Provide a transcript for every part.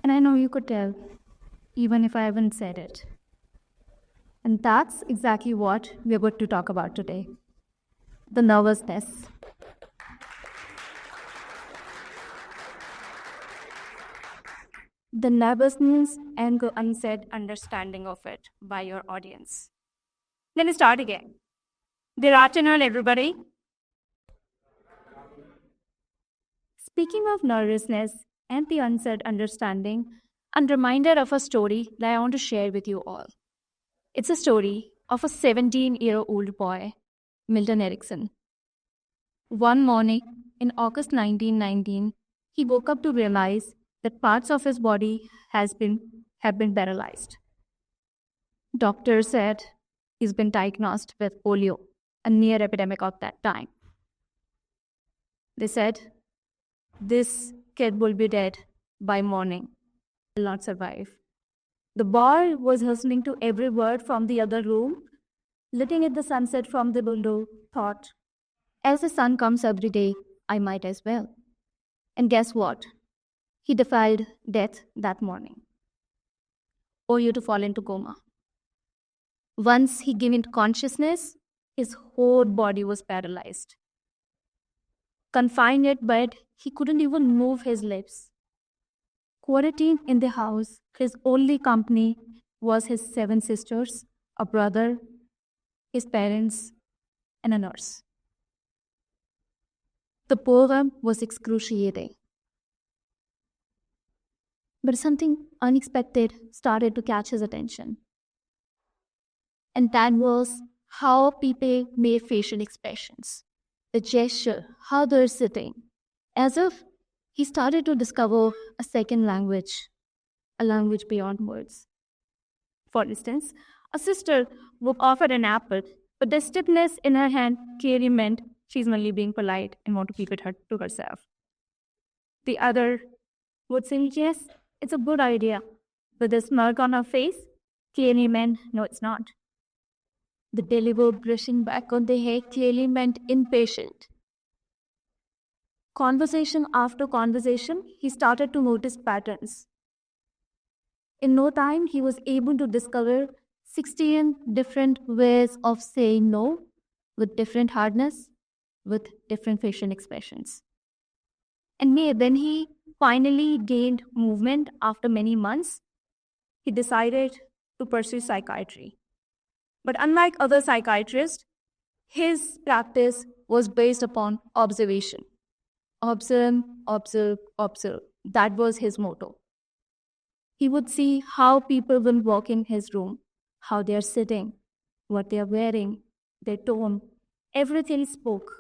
And I know you could tell, even if I haven't said it. And that's exactly what we're going to talk about today: the nervousness. The nervousness and the unsaid understanding of it by your audience. Let me start again. Good afternoon, everybody. Speaking of nervousness and the unsaid understanding, I'm reminded of a story that I want to share with you all. It's a story of a 17-year-old boy, Milton Erickson. One morning in August 1919, he woke up to realize that parts of his body have been paralyzed. Doctors said he's been diagnosed with polio, a near epidemic of that time. They said, this kid will be dead by morning, will not survive. The boy was listening to every word from the other room, looking at the sunset from the window, thought, as the sun comes every day, I might as well. And guess what? He defied death that morning, only to fall into coma. Once he came into consciousness, his whole body was paralyzed. Confined at bed, he couldn't even move his lips. Quarantined in the house, his only company was his 7 sisters, a brother, his parents, and a nurse. The poem was excruciating. But something unexpected started to catch his attention. And that was how people made facial expressions, the gesture, how they're sitting, as if he started to discover a second language, a language beyond words. For instance, a sister would offer an apple, but the stiffness in her hand clearly meant she's only being polite and want to keep it to herself. The other would say, yes, it's a good idea, but the smirk on her face clearly meant, no, it's not. The deliberate brushing back on the hair clearly meant impatient. Conversation after conversation, he started to notice patterns. In no time, he was able to discover 16 different ways of saying no, with different hardness, with different facial expressions. And when he finally gained movement after many months, he decided to pursue psychiatry. But unlike other psychiatrists, his practice was based upon observation. Observe, observe, observe. That was his motto. He would see how people will walk in his room, how they are sitting, what they are wearing, their tone, everything spoke.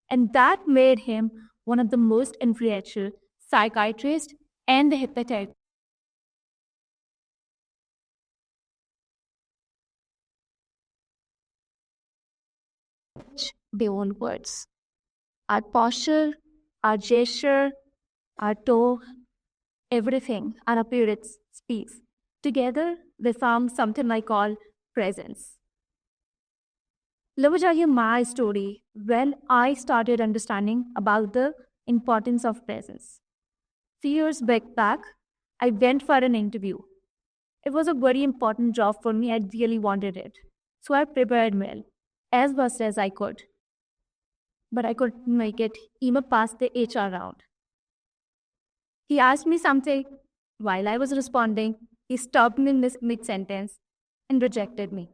And that made him one of the most influential psychiatrists and the hypnotherapist. Beyond words. Our posture, our gesture, our tone, everything, our appearance speaks. Together, they found something I call presence. Let me tell you my story when I started understanding about the importance of presence. Few years back, I went for an interview. It was a very important job for me. I really wanted it. So I prepared well, as best as I could. But I couldn't make it even past the HR round. He asked me something. While I was responding, he stopped me in mid-sentence and rejected me.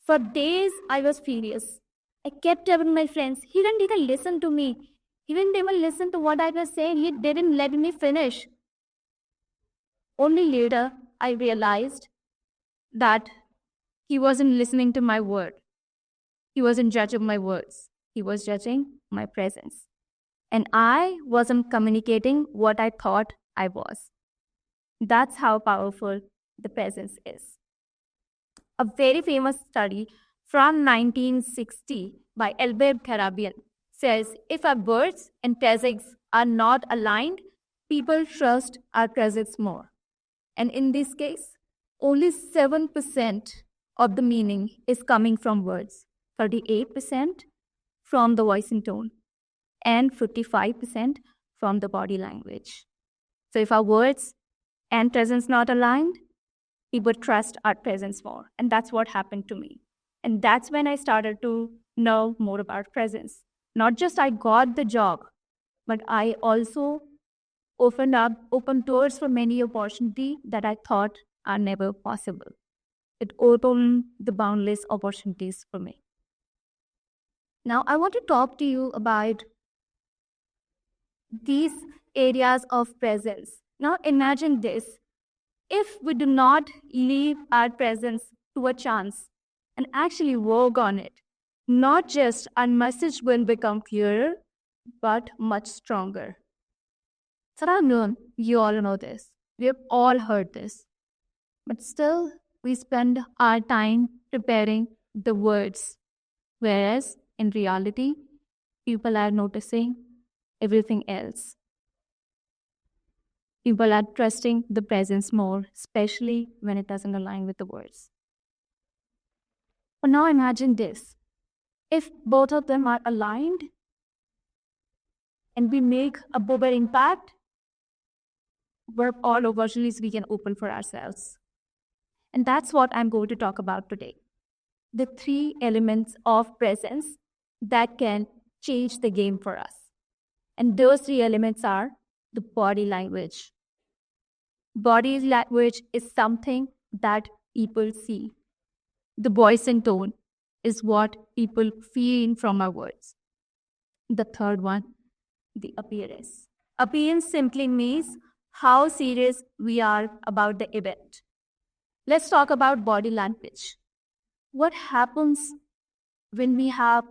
For days, I was furious. I kept telling my friends, he didn't even listen to me. He didn't even listen to what I was saying. He didn't let me finish. Only later, I realized that he wasn't listening to my word. He wasn't judging my words. He was judging my presence. And I wasn't communicating what I thought I was. That's how powerful the presence is. A very famous study from 1960 by Albert Karabian says if our words and presence are not aligned, people trust our presence more. And in this case, only 7% of the meaning is coming from words, 38% from the voice and tone, and 55% from the body language. So if our words and presence not aligned, people trust our presence more. And that's what happened to me. And that's when I started to know more about presence. Not just I got the job, but I also opened doors for many opportunities that I thought are never possible. It opened the boundless opportunities for me. Now, I want to talk to you about these areas of presence. Now, imagine this. If we do not leave our presence to a chance and actually work on it, not just our message will become clearer, but much stronger. Saranun, you all know this. We have all heard this. But still, we spend our time preparing the words. Whereas in reality, people are noticing everything else. People are trusting the presence more, especially when it doesn't align with the words. But now imagine this. If both of them are aligned and we make a bigger impact, where all opportunities we can open for ourselves. And that's what I'm going to talk about today. The 3 elements of presence that can change the game for us. And those 3 elements are the body language. Body language is something that people see. The voice and tone is what people feel from our words. The third one, the appearance. Appearance simply means how serious we are about the event. Let's talk about body language. What happens when we have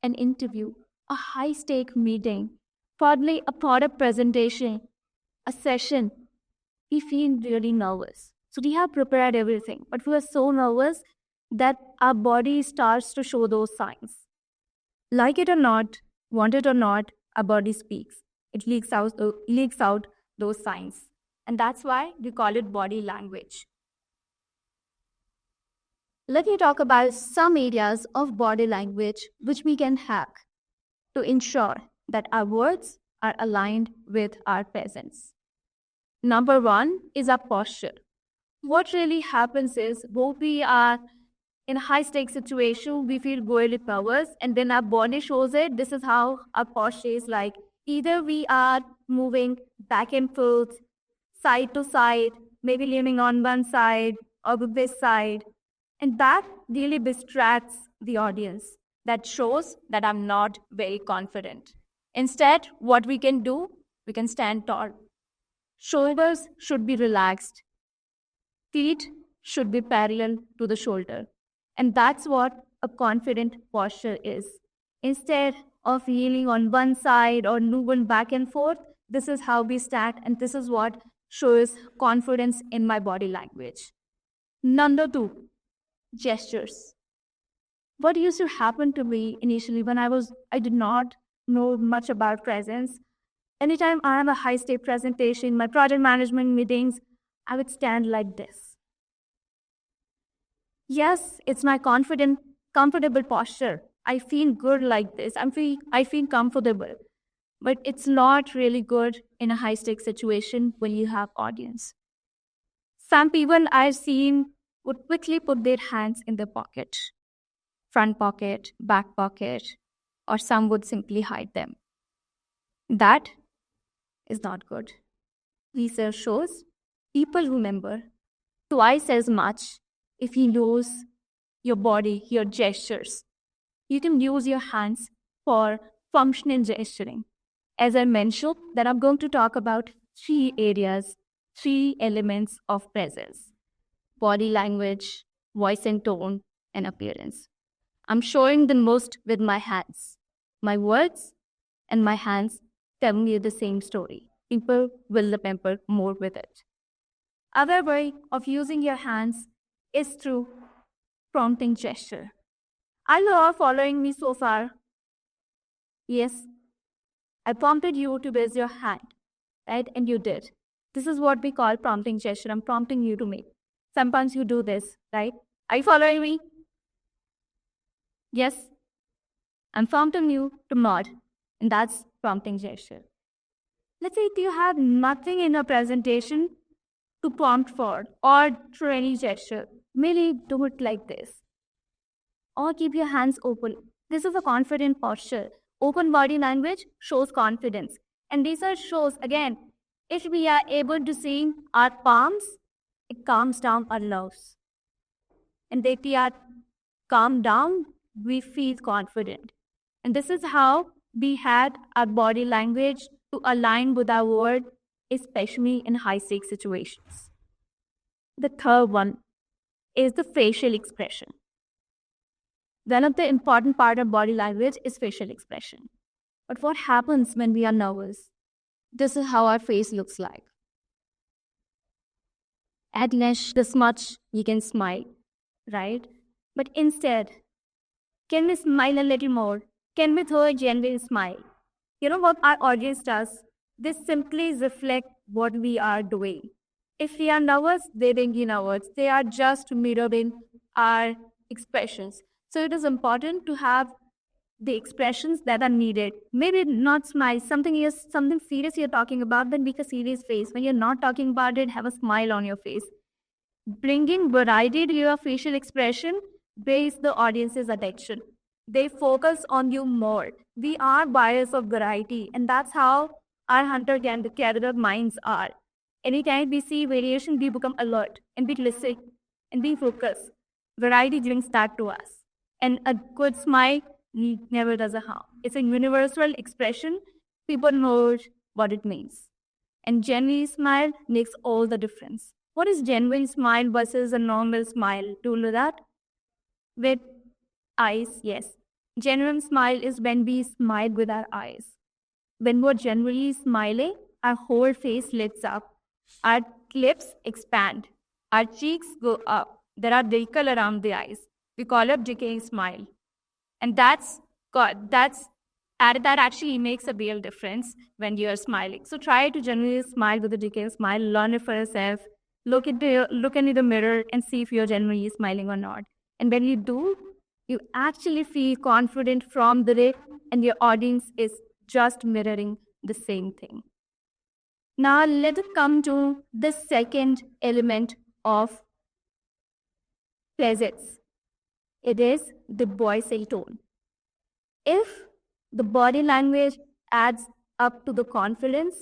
an interview, a high-stake meeting, probably a product presentation, a session? We feel really nervous. So we have prepared everything, but we are so nervous that our body starts to show those signs. Like it or not, want it or not, our body speaks. It leaks out those signs. And that's why we call it body language. Let me talk about some areas of body language which we can hack to ensure that our words are aligned with our presence. Number 1 is our posture. What really happens is when we are in a high-stake situation, we feel really nervous, and then our body shows it. This is how our posture is like. Either we are moving back and forth, side to side, maybe leaning on one side or this side. And that really distracts the audience. That shows that I'm not very confident. Instead, what we can do, we can stand tall. Shoulders should be relaxed. Feet should be parallel to the shoulder. And that's what a confident posture is. Instead of leaning on one side or moving back and forth, this is how we stand, and this is what shows confidence in my body language. Number 2, gestures. What used to happen to me initially when I did not know much about presence. Anytime I have a high-stake presentation, my project management meetings, I would stand like this. Yes, it's my comfortable posture. I feel good like this. I feel comfortable. But it's not really good in a high-stake situation when you have audience. Some people I've seen would quickly put their hands in their pocket, front pocket, back pocket, or some would simply hide them. That is not good. Research shows people remember twice as much if you use your body, your gestures. You can use your hands for functional gesturing. As I mentioned, that I'm going to talk about 3 areas, 3 elements of presence: body language, voice and tone, and appearance. I'm showing the most with my hands. My words and my hands tell me the same story. People will remember more with it. Other way of using your hands is through prompting gesture. Are you all following me so far? Yes. I prompted you to raise your hand, right? And you did. This is what we call prompting gesture. I'm prompting you to make. Sometimes you do this, right? Are you following me? Yes. I'm prompting you to nod, and that's prompting gesture. Let's say if you have nothing in a presentation, to prompt for, or through any gesture. Merely do it like this. Or keep your hands open. This is a confident posture. Open body language shows confidence. And research shows, again, if we are able to see our palms, it calms down our nerves. And if we are calmed down, we feel confident. And this is how we had our body language to align with our word, especially in high-stakes situations. The third one is the facial expression. One of the important part of body language is facial expression. But what happens when we are nervous? This is how our face looks like. At least this much you can smile, right? But instead, can we smile a little more? Can we throw a genuine smile? You know what our audience does? They simply reflect what we are doing. If we are nervous, they think in our words. They are just mirroring our expressions. So it is important to have the expressions that are needed. Maybe not smile. Something serious you're talking about, then make a serious face. When you're not talking about it, have a smile on your face. Bringing variety to your facial expression brings the audience's attention. They focus on you more. We are buyers of variety, and that's how our hunter-gatherer minds are. Anytime we see variation, we become alert and we listen and we focus. Variety brings that to us. And a good smile never does a harm. It's a universal expression. People know what it means. And genuine smile makes all the difference. What is genuine smile versus a normal smile? Do you know that? With eyes, yes. Genuine smile is when we smile with our eyes. When we're genuinely smiling, our whole face lifts up. Our lips expand. Our cheeks go up. There are wrinkles around the eyes. We call it decaying smile. And that actually makes a real difference when you're smiling. So try to genuinely smile with a decaying smile. Learn it for yourself. Look into the mirror and see if you're genuinely smiling or not. And when you do, you actually feel confident from the day, and your audience is just mirroring the same thing. Now, let us come to the second element of presence. It is the voice and tone. If the body language adds up to the confidence,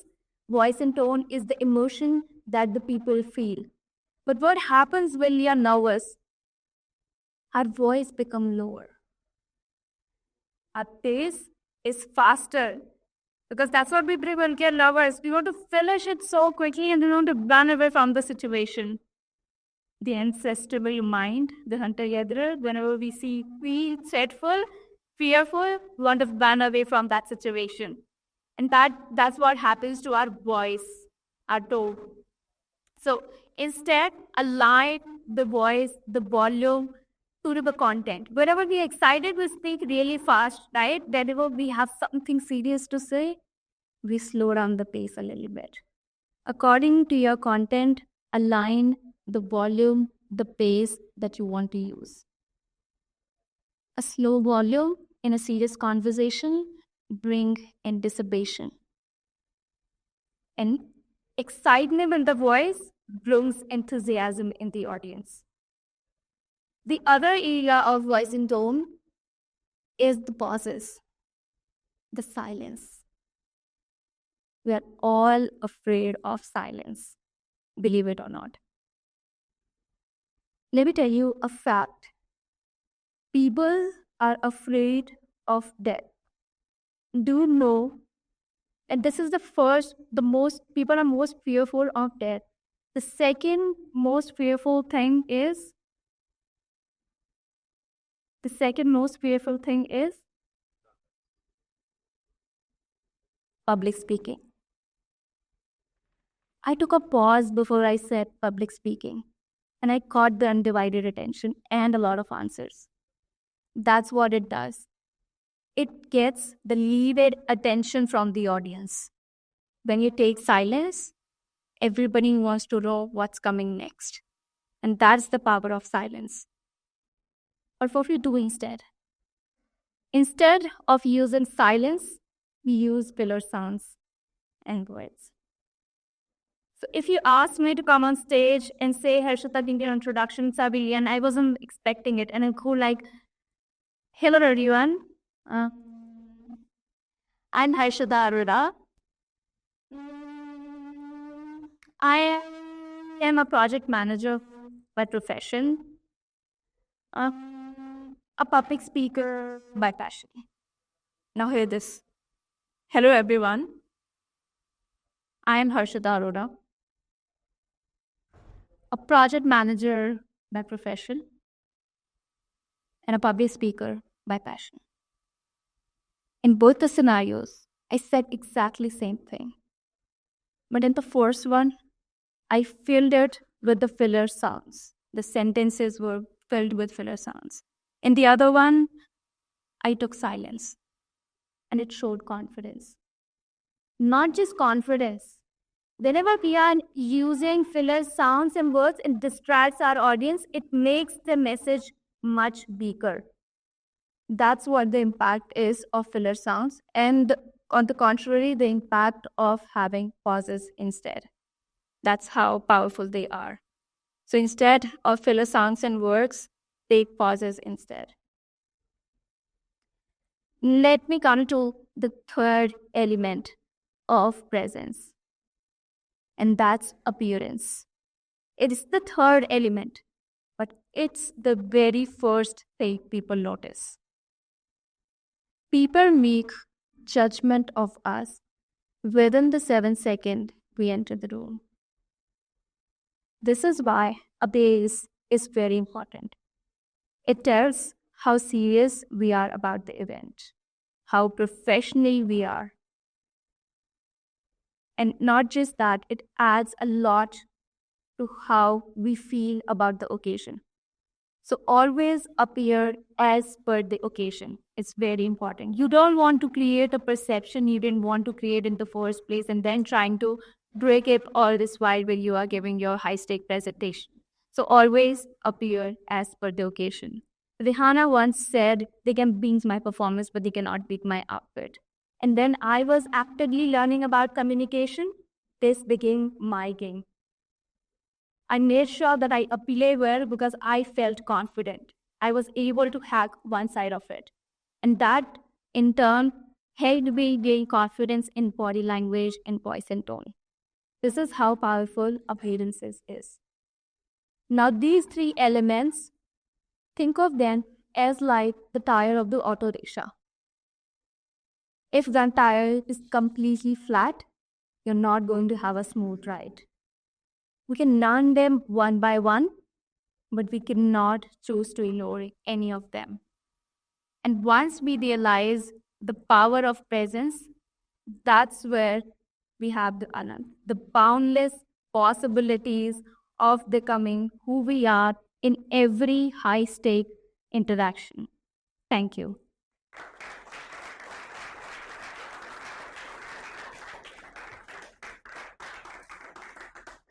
voice and tone is the emotion that the people feel. But what happens when we are nervous? Our voice becomes lower. Our pace is faster, because that's what we bring when we are nervous. We want to finish it so quickly and we want to run away from the situation. The ancestral mind, the hunter-gatherer, whenever we see dreadful, fearful, we want to run away from that situation. And that's what happens to our voice, our tone. So instead, align the voice, the volume to the content. Whenever we are excited, we speak really fast, right? Whenever we have something serious to say, we slow down the pace a little bit. According to your content, align the volume, the pace that you want to use. A slow volume in a serious conversation brings anticipation. And excitement in the voice brings enthusiasm in the audience. The other area of voice and tone is the pauses, the silence. We are all afraid of silence, believe it or not. Let me tell you a fact. People are afraid of death. Do you know? And this is people are most fearful of death. The second most fearful thing is public speaking. I took a pause before I said public speaking, and I caught the undivided attention and a lot of answers. That's what it does. It gets the needed attention from the audience. When you take silence, everybody wants to know what's coming next. And that's the power of silence. Or what we do instead? Instead of using silence, we use pillar sounds and words. So if you asked me to come on stage and say Harshita, give your introduction, Sabili, I wasn't expecting it. And I'm cool like, hello everyone. I'm Harshita Arora. I am a project manager by profession, a public speaker by passion. Now hear this. Hello everyone. I am Harshita Arora, a project manager by profession and a public speaker by passion. In both the scenarios, I said exactly the same thing. But in the first one, I filled it with the filler sounds. The sentences were filled with filler sounds. In the other one, I took silence and it showed confidence. Not just confidence. Whenever we are using filler sounds and words, it distracts our audience. It makes the message much bigger. That's what the impact is of filler sounds. And on the contrary, the impact of having pauses instead. That's how powerful they are. So instead of filler sounds and words, take pauses instead. Let me come to the third element of presence, and that's appearance. It is the third element, but it's the very first thing people notice. People make judgment of us within the 7 seconds we enter the room. This is why a base is very important. It tells how serious we are about the event, how professional we are. And not just that, it adds a lot to how we feel about the occasion. So always appear as per the occasion. It's very important. You don't want to create a perception you didn't want to create in the first place and then trying to break it all this while when you are giving your high-stake presentation. So always appear as per the occasion. Rihanna once said, they can beat my performance, but they cannot beat my output. And then I was actively learning about communication. This became my game. I made sure that I appear well because I felt confident. I was able to hack one side of it. And that, in turn, helped me gain confidence in body language and voice and tone. This is how powerful appearances is. Now, these three elements, think of them as like the tire of the auto rickshaw. If the tire is completely flat, you're not going to have a smooth ride. We can learn them one by one, but we cannot choose to ignore any of them. And once we realize the power of presence, that's where we have the boundless possibilities of becoming who we are in every high-stake interaction. Thank you.